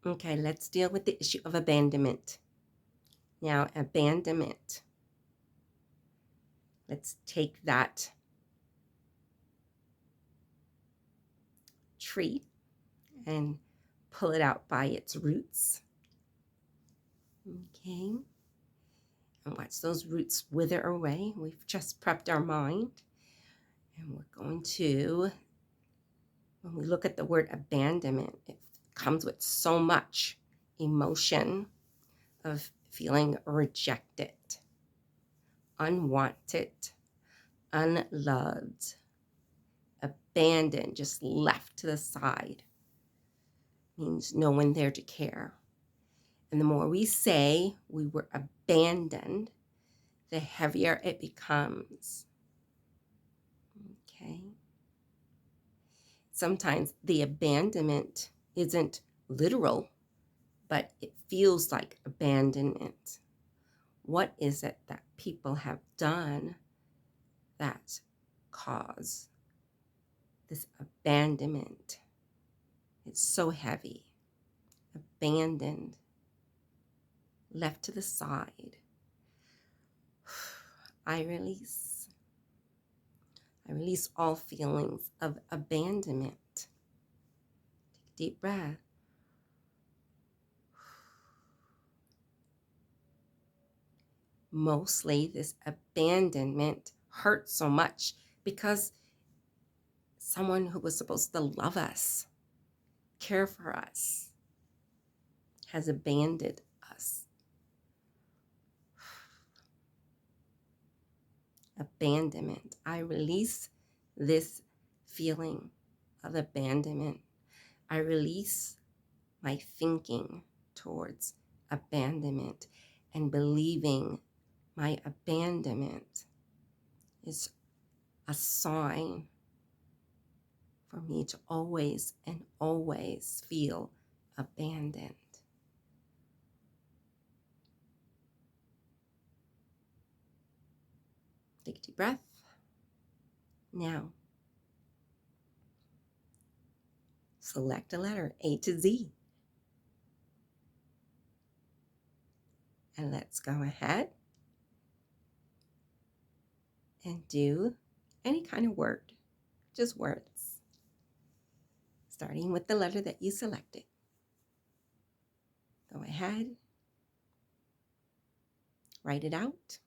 Okay, let's deal with the issue of abandonment. Now, abandonment. Let's take that tree and pull it out by its roots. Okay, and watch those roots wither away. We've just prepped our mind, and we're going to, when we look at the word abandonment, it comes with so much emotion of feeling rejected, unwanted, unloved, abandoned, just left to the side. Means no one there to care. And the more we say we were abandoned, the heavier it becomes. Okay. Sometimes the abandonment isn't literal, but it feels like abandonment. What is it that people have done that cause this abandonment? It's so heavy. Abandoned, left to the side. I release all feelings of abandonment. Take a deep breath. Mostly this abandonment hurts so much because someone who was supposed to love us, care for us, has abandoned us. Abandonment. I release this feeling of abandonment. I release my thinking towards abandonment and believing my abandonment is a sign for me to always and always feel abandoned. Take a deep breath. Now, select a letter, A to Z. And let's go ahead and do any kind of word, just words, starting with the letter that you selected. Go ahead, write it out,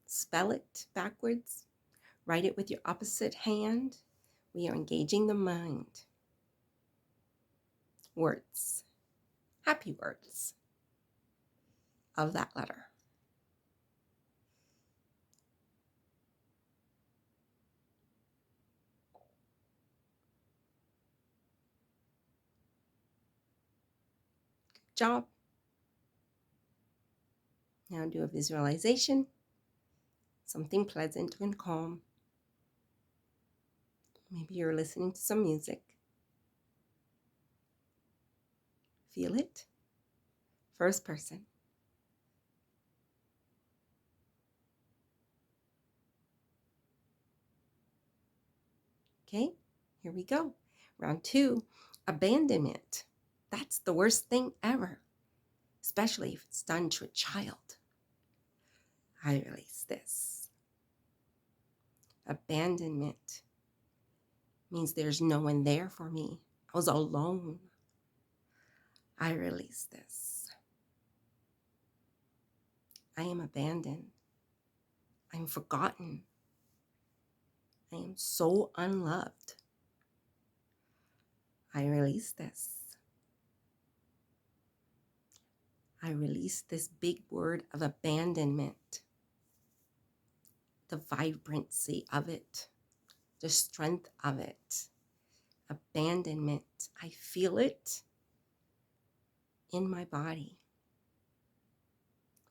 spell it backwards, write it with your opposite hand. We are engaging the mind. Words, happy words of that letter. Good job. Now do a visualization, something pleasant and calm. Maybe you're listening to some music. Feel it. First person. Okay, here we go. Round 2, abandonment. That's the worst thing ever, especially if it's done to a child. I release this. Abandonment means there's no one there for me. I was alone. I release this. I am abandoned. I'm forgotten. I am so unloved. I release this. I release this big word of abandonment, the vibrancy of it, the strength of it. Abandonment. I feel it in my body,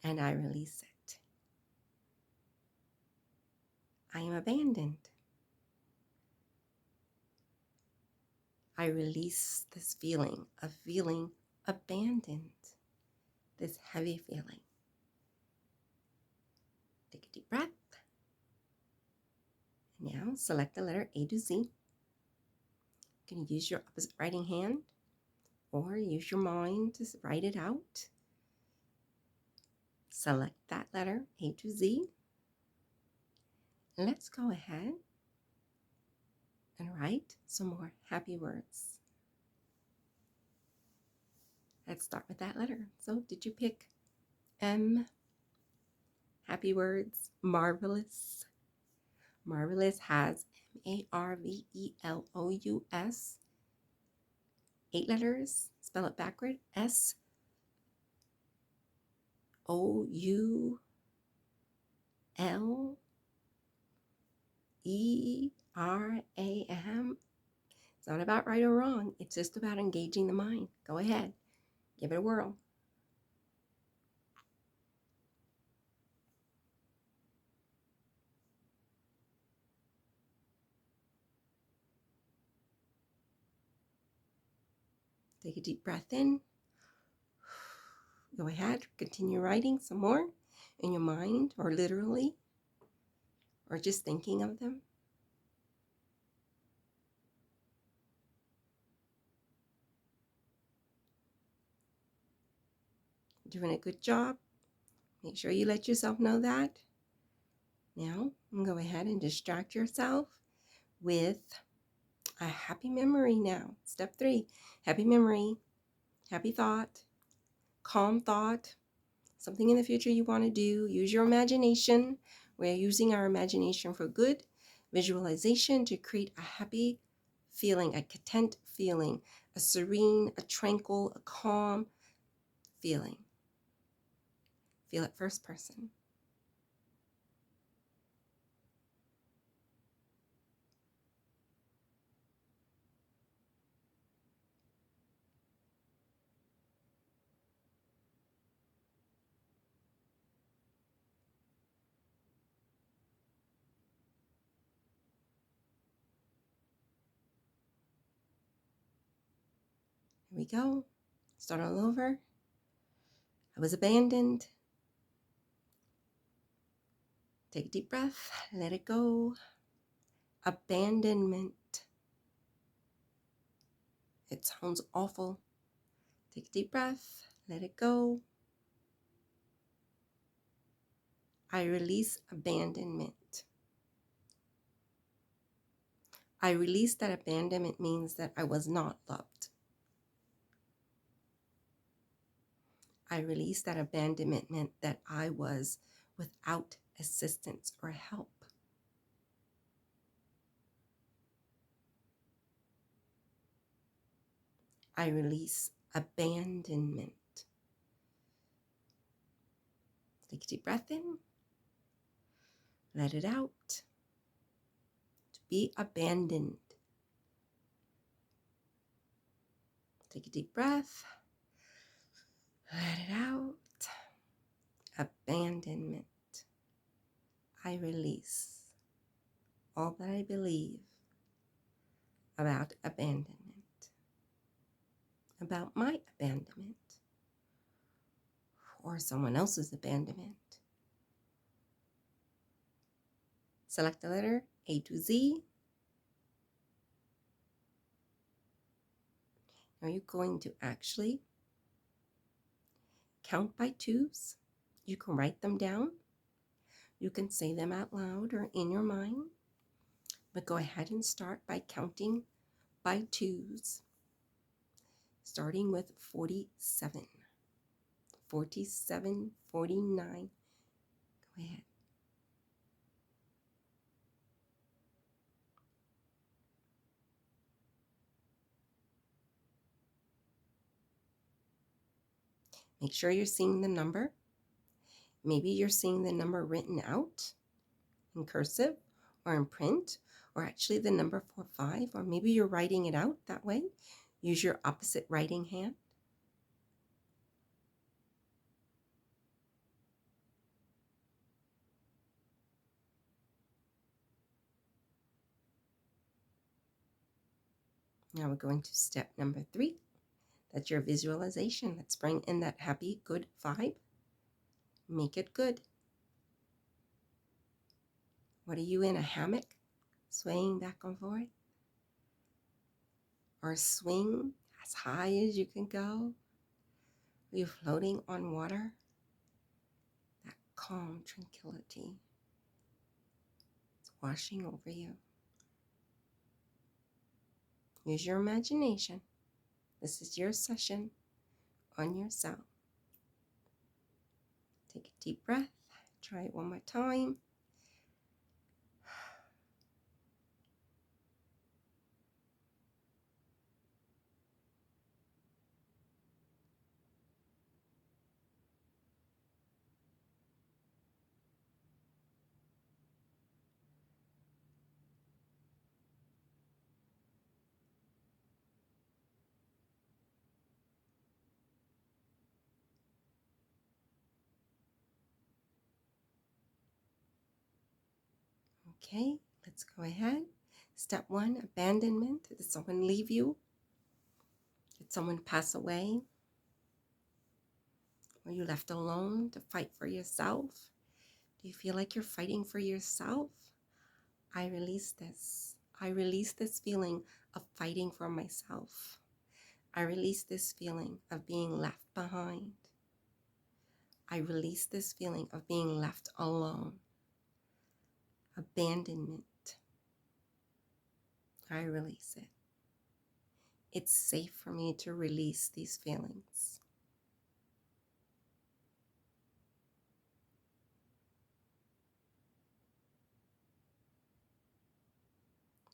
and I release it. I am abandoned. I release this feeling of feeling abandoned, this heavy feeling. Take a deep breath. Now select the letter A to Z. You can use your opposite writing hand or use your mind to write it out. Select that letter, A to Z. Let's go ahead and write some more happy words. Let's start with that letter. So did you pick M? Happy words, marvelous. Marvelous has Marvelous. 8 letters. Spell it backward. SOULERAM. It's not about right or wrong. It's just about engaging the mind. Go ahead. Give it a whirl. Take a deep breath in. Go ahead. Continue writing some more in your mind, or literally, or just thinking of them. Doing a good job. Make sure you let yourself know that. Now, go ahead and distract yourself with a happy memory now. Step 3, happy memory, happy thought, calm thought, something in the future you want to do. Use your imagination. We're using our imagination for good. Visualization to create a happy feeling, a content feeling, a serene, a tranquil, a calm feeling. Feel it first person. Here we go. Start all over. I was abandoned. Take a deep breath. Let it go. Abandonment. It sounds awful. Take a deep breath. Let it go. I release abandonment. I release that abandonment means that I was not loved. I release that abandonment meant that I was without assistance or help. I release abandonment. Take a deep breath in. Let it out. To be abandoned. Take a deep breath. Let it out. Abandonment. I release all that I believe about abandonment, about my abandonment, or someone else's abandonment. Select the letter A to Z. Now you're going to actually count by twos. You can write them down. You can say them out loud or in your mind. But go ahead and start by counting by twos, starting with 47, 47, 49. Go ahead. Make sure you're seeing the number. Maybe you're seeing the number written out in cursive or in print, or actually the number 45, or maybe you're writing it out that way. Use your opposite writing hand. Now we're going to step number 3. That's your visualization. Let's bring in that happy, good vibe. Make it good. What are you in, a hammock? Swaying back and forth? Or swing? as high as you can go? Are you floating on water? That calm tranquility is washing over you. Use your imagination. This is your session on yourself. Take a deep breath. Try it one more time. Okay, let's go ahead. Step 1, abandonment. Did someone leave you? Did someone pass away? Were you left alone to fight for yourself? Do you feel like you're fighting for yourself? I release this. I release this feeling of fighting for myself. I release this feeling of being left behind. I release this feeling of being left alone. Abandonment. I release it. It's safe for me to release these feelings.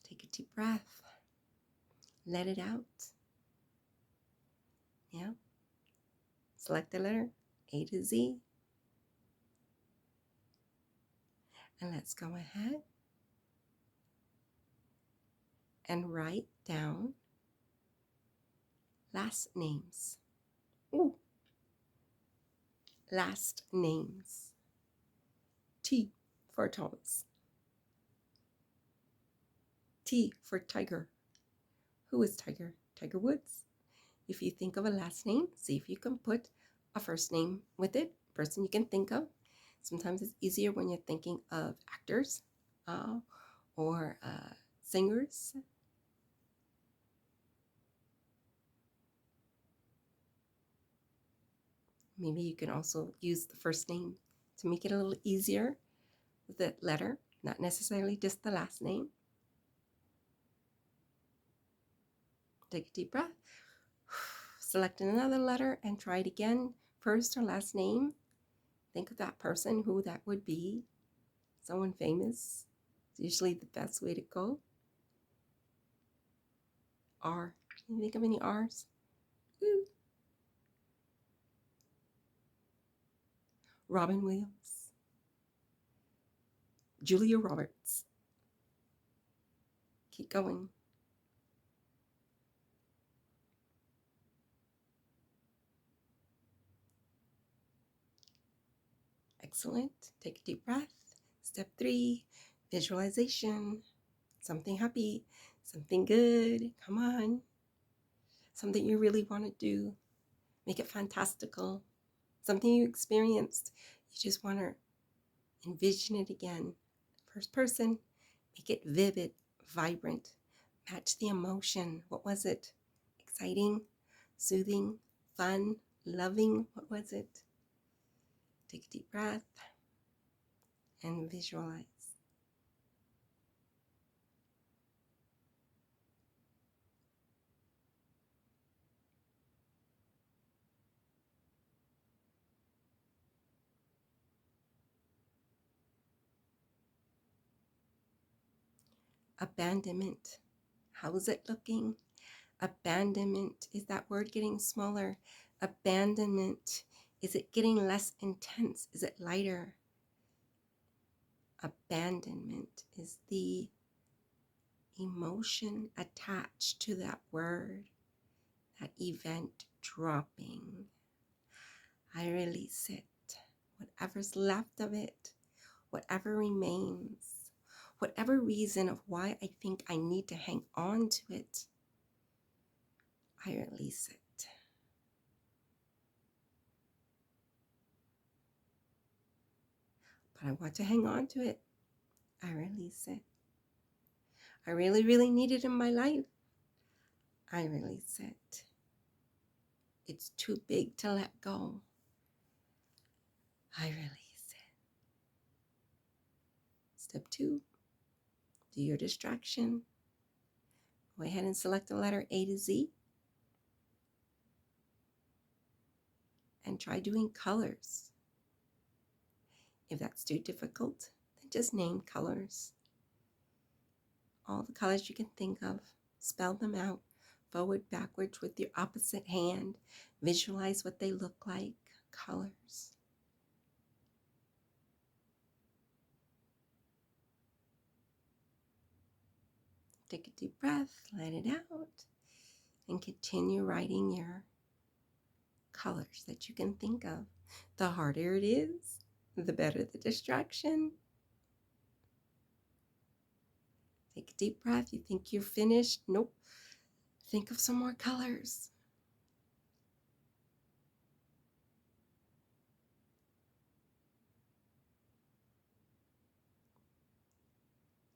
Take a deep breath. Let it out. Yeah. Select the letter A to Z. And let's go ahead and write down last names. Ooh. Last names. T for Thomas. T for Tiger. Who is Tiger? Tiger Woods. If you think of a last name, see if you can put a first name with it, person you can think of. Sometimes it's easier when you're thinking of actors or singers. Maybe you can also use the first name to make it a little easier with that letter, not necessarily just the last name. Take a deep breath. Select another letter and try it again. First or last name. Think of that person, who that would be. Someone famous. It's usually the best way to go. R. Can you think of any R's? Ooh. Robin Williams. Julia Roberts. Keep going. Excellent. Take a deep breath. Step 3, visualization. Something happy, something good. Come on. Something you really want to do. Make it fantastical. Something you experienced. You just want to envision it again. First person. Make it vivid, vibrant. Match the emotion. What was it? Exciting, soothing, fun, loving. What was it? Take a deep breath and visualize. Abandonment. How is it looking? Abandonment. Is that word getting smaller? Abandonment. Is it getting less intense? Is it lighter? Abandonment is the emotion attached to that word, that event dropping. I release it. Whatever's left of it, whatever remains, whatever reason of why I think I need to hang on to it, I release it. But I want to hang on to it. I release it. I really, really need it in my life. I release it. it's too big to let go. I release it. Step 2, do your distraction. Go ahead and select the letter A to Z and try doing colors. If that's too difficult, then just name colors. All the colors you can think of, spell them out, forward, backwards with your opposite hand. Visualize what they look like, colors. Take a deep breath, let it out, and continue writing your colors that you can think of. The harder it is, the better the distraction. Take a deep breath. You think you're finished? Nope. Think of some more colors.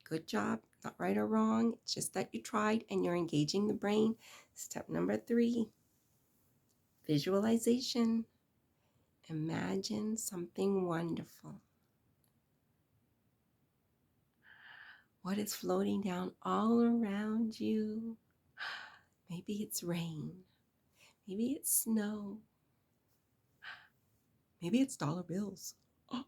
Good job. Not right or wrong. It's just that you tried and you're engaging the brain. Step number 3, visualization. Imagine something wonderful. What is floating down all around you? Maybe it's rain. Maybe it's snow. Maybe it's dollar bills. Oh.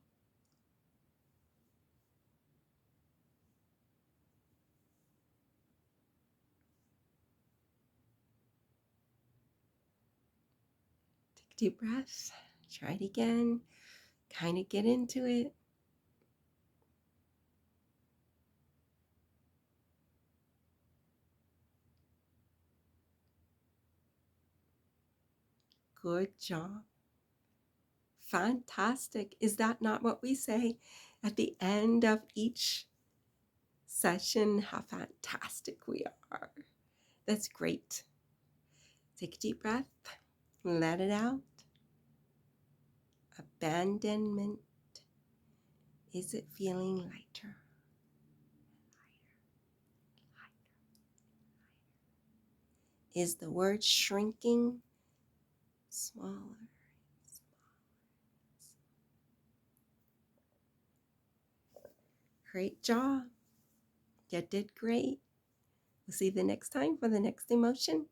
Take a deep breath. Try it again. Kind of get into it. Good job. Fantastic. Is that not what we say at the end of each session? How fantastic we are. That's great. Take a deep breath. Let it out. Abandonment. Is it feeling lighter? Is the word shrinking smaller? Great job. You did great. We'll see you the next time for the next emotion.